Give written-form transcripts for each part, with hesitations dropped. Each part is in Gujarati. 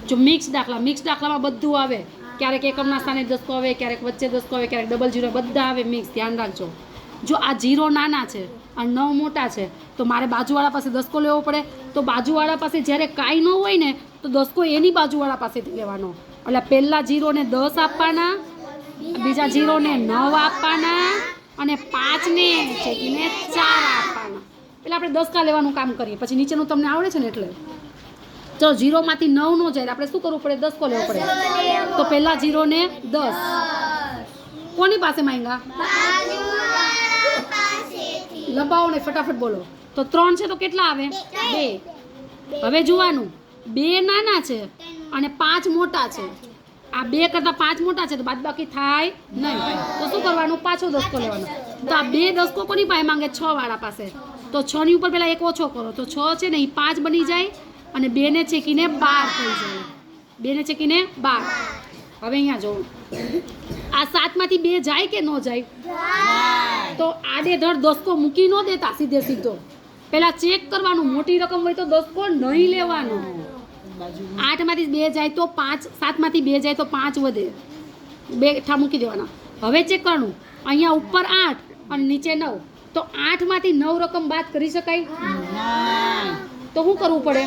જો મિક્સ દાખલામાં બધું આવે, ક્યારેક એકમના સ્થાને દસકો આવે, ક્યારેક વચ્ચે દસકો આવે, ક્યારેક ડબલ ઝીરો, બધા આવે મિક્સ. ધ્યાન રાખજો. જો આ 0 નાના છે અને 9 મોટા છે તો મારે બાજુવાળા પાસે દસકો લેવો પડે. તો બાજુવાળા પાસે જ્યારે કાંઈ ન હોય ને તો દસકો એની બાજુવાળા પાસેથી લેવાનો. એટલે પહેલા 0 ને 10 આપવાના, બીજા 0 ને 9 આપવાના અને 5 ને ચેકીને 4 આપવાના. એટલે આપણે દસકા લેવાનું કામ કરીએ. પછી નીચેનું તમને આવડે છે ને એટલે. ચલો 0 માંથી 9 નો જાય આપણે શું કરવું પડે? દસકો લેવો પડે. તો પહેલા 0 ને 10 કોની પાસે માંગ્યા? લંબાવો ને ફટાફટ બોલો. તો 3 છે તો કેટલા આવે? 2. હવે જોવાનું 2 નાના છે અને 5 મોટા છે. આ 2 કરતાં 5 મોટા છે તો બાદબાકી થાય નહીં. તો શું કરવાનું? પાછો દસકો લેવાનો. તો આ 2 દસકો કોની પાસે માંગે? 6 વાળા પાસે. તો 6 ની ઉપર પહેલા 1 ઓછો કરો તો 6 છે ને એ 5 બની જાય અને 2 ને ચેકીને 12 થઈ જાય. 2 ને ચેકીને 12. હવે અહીંયા જો આ 7 માંથી 2 જાય કે ન જાય? તો આડેધડ દસકો મૂકી ન દેતા, સીધે સીધો પહેલા ચેક કરવાનું. મોટી રકમ હોય તો દસકો નહીં લેવાનો. 8 માંથી 2 જાય તો 5, 7 માંથી 2 જાય તો 5 વધે, 2 ઠા મૂકી દેવાના. હવે ચેક કરવાનું. અહીંયા ઉપર 8 અને નીચે 9, તો 8 માંથી 9 રકમ બાદ કરી શકાય? તો શું કરવું પડે?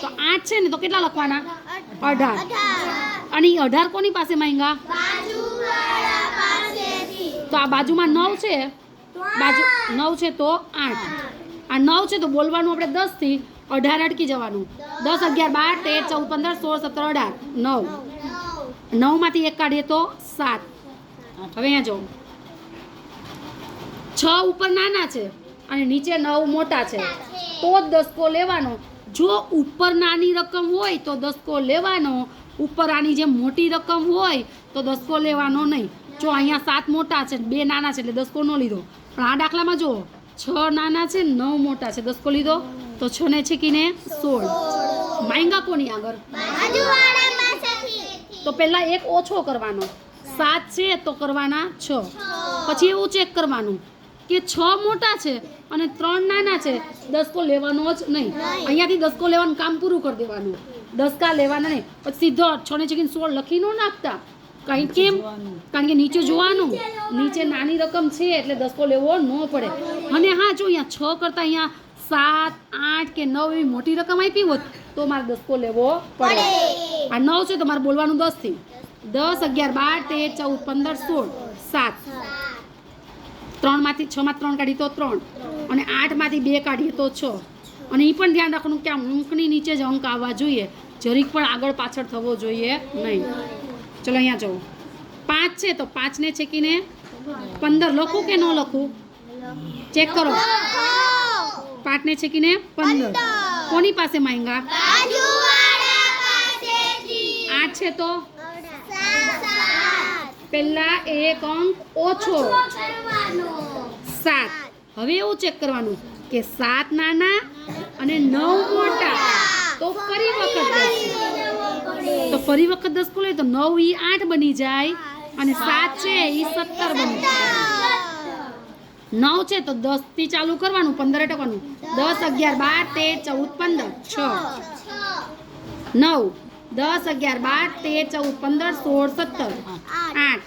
તો 8 છે ને તો કેટલા લખવાના? 18. અને 18 કોની પાસે માંગ્યા? તો આ બાજુમાં 9 છે, બાજુ 9 છે તો 8. આ 9 છે તો બોલવાનું આપણે 10 થી 18 અટકી જવાનું. 10, 11, 12, 13, 14, 15, 16, 17, 18, 9. 9 માંથી 1 કાઢીએ તો 7. હવે અહીંયા જો 6 ઉપર નાના છે અને નીચે 9 મોટા છે તો જ દસકો લેવાનો. જો ઉપર નાની રકમ હોય તો દસકો લેવાનો, ઉપર આની જે મોટી રકમ હોય તો દસકો લેવાનો નહીં. જો અહીંયા 7 મોટા છે, 2 નાના છે એટલે દસકો ન લીધો. પણ આ દાખલામાં જો 6 નાના છે, 9 મોટા છે, દસકો લીધો. તો 6 ને છેકીને 16. માંગા કોની આગળ? તો પહેલા 1 ઓછો કરવાનો. 7 છે તો કરવાના 6. પછી એવું ચેક કરવાનું કે 6 મોટા છે અને 3 નાના છે, દસકો લેવાનો જ નહીં. અહીંયાથી દસકો લેવાનું કામ પૂરું કરી દેવાનું. દસકા લેવાના નહીં. પછી સીધો 6 ને ચેકીને 16 લખી ન નાખતા. કેમ? કારણ કે નીચે જોવાનું, નીચે નાની રકમ છે એટલે દસકો લેવો ન પડે. અને હા જો અહીંયા 6 કરતાં અહીંયા 7, 8 કે 9 એવી મોટી રકમ આપી હોત તો મારે દસકો લેવો પડે. આ 9 છે તો મારે બોલવાનું 10 થી. 10, 11, 12, 13, 14, 15, 16, 7. 3 માંથી 6 માં 3 કાઢીએ તો 3 અને 8 માંથી 2 કાઢીએ તો 6. અને એ પણ ધ્યાન રાખવાનું કે આ અંકની નીચે જ અંક આવવા જોઈએ, જરીક પણ આગળ પાછળ થવો જોઈએ નહીં. ચલો અહીંયા જુઓ 5 છે તો 5 ને છેકીને 15 લખું કે ન લખું? ચેક કરો. 5 ને છેકીને 15 કોની પાસે માંગ્યા? 8 છે તો પહેલા 1 અંક ઓછો 7. હવે એવું ચેક કરવાનું કે 7 નાના અને 9 મોટા તો ફરી વખત દસકો લે તો 9 ઈ 8 બની જાય અને 7 છે ઈ 17 બની જાય. 9 છે તો 10 થી ચાલુ કરવાનું, 15 અટકવાનું. 10, 11, 12, 13, 14, 15, 6. 9, 10, 11, 12, 13, 14, 15, 16, 17, 8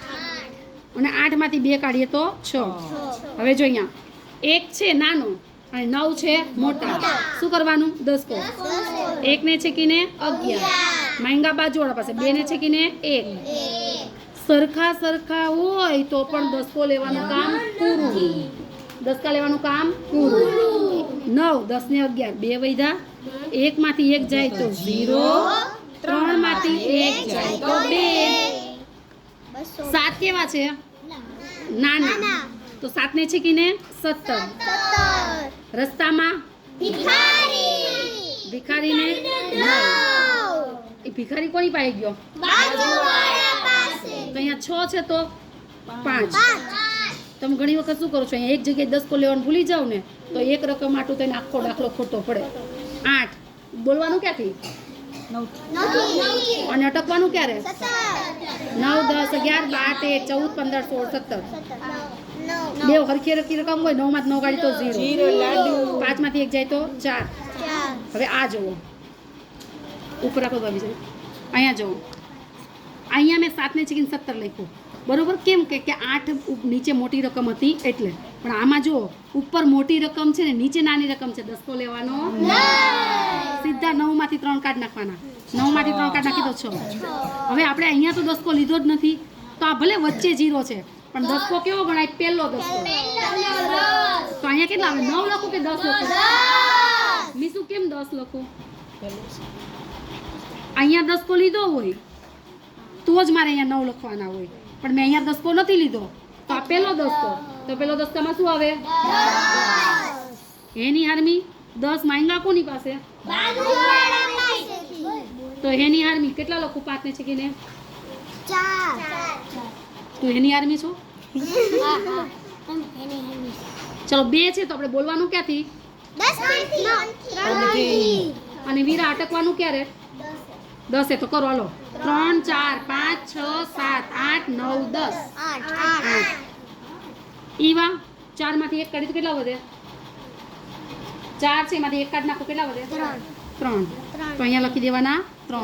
અને 8 માંથી 2 કાઢીએ તો 6. હવે જો અહીંયા 1 છે નાનો અને 9 છે મોટા. શું કરવાનું? દસકો. 1 ને છેકીને 11 માંગા બાજુવાળા પાસે. 2 ને છેકીને 1. સરખા હોય તો પણ દસકો લેવાનું કામ પૂરું. દસકા લેવાનું કામ પૂરું. 9, 10 ને 11 2 વધ્યા. 1 માંથી 1 જાય તો 0. 3 માંથી 1 જાય તો 2. 7 કેવા છે? નાના. તો 7 ને છેકીને 17. રસ્તામાં ભિખારીને 9. એ ભિખારી કોની પાસે ગયો? તો અહીંયા 6 છે તો 5. તમે ઘણી વખત શું કરો છો? અહીંયા એક જગ્યાએ દસકો લેવાનું ભૂલી જાવ ને તો એક રકમ આટલું થઈને આખો દાખલો ખોટો પડે. 8 બોલવાનું ક્યાંથી? 9 અને અટકવાનું ક્યારે? 9, 10, 11, 12, 13, 14, 15, 16, 17. બે હરખી રકમ હોય. 9 માંથી 9 કાઢી તો 0. 5 માંથી 1 જાય તો 4. હવે આ જુઓ ઉપર રાખો તો આવી જાય. અહીંયા જુઓ, અહીંયા મેં 7 ને ચીકીને 17 લખ્યું બરોબર. કેમ કે 8 નીચે મોટી રકમ હતી એટલે. પણ આમાં જુઓ, ઉપર મોટી રકમ છે ને નીચે નાની રકમ છે. દસકો લેવાનો સીધા 9 માંથી 3 કાઢ નાખવાના. 9 માંથી 3 કાઢ નાખી તો 6. હવે આપણે અહીંયા તો દસકો લીધો જ નથી, તો આ ભલે વચ્ચે 0 છે પણ દસકો કેવો ગણાય? પહેલો દસકો. તો અહીંયા કેટલા આવે? 9 લખું કે 10 લખું? મીસુ કેમ 10 લખું? અહીંયા દસકો લીધો હોય તો જ મારે અહીંયા 9 લખવાના હોય, પણ મેં અહીંયા દસકો નથી લીધો તો આ પહેલો દસકો. તો પહેલો દસકામાં શું આવે? એની હારમી 10 માંગા કોની પાસે? તો એની હારમી કેટલા લખું? 5 ને ચીકીને 4. તું એની આર્મી છો? ચલો 2 છે તો આપણે બોલવાનું ક્યાંથી? 10 અને વીરા અટકવાનું ક્યારે? 10 તો કરો હાલો. 3 4 5 6 7 8 9 10. ઈવા 4 માંથી 1 કાઢી તો કેટલા વધે? 4 છે એમાંથી 1 કાઢી નાખો, કેટલા વધે? 3. તો અહીંયા લખી દેવાના 3.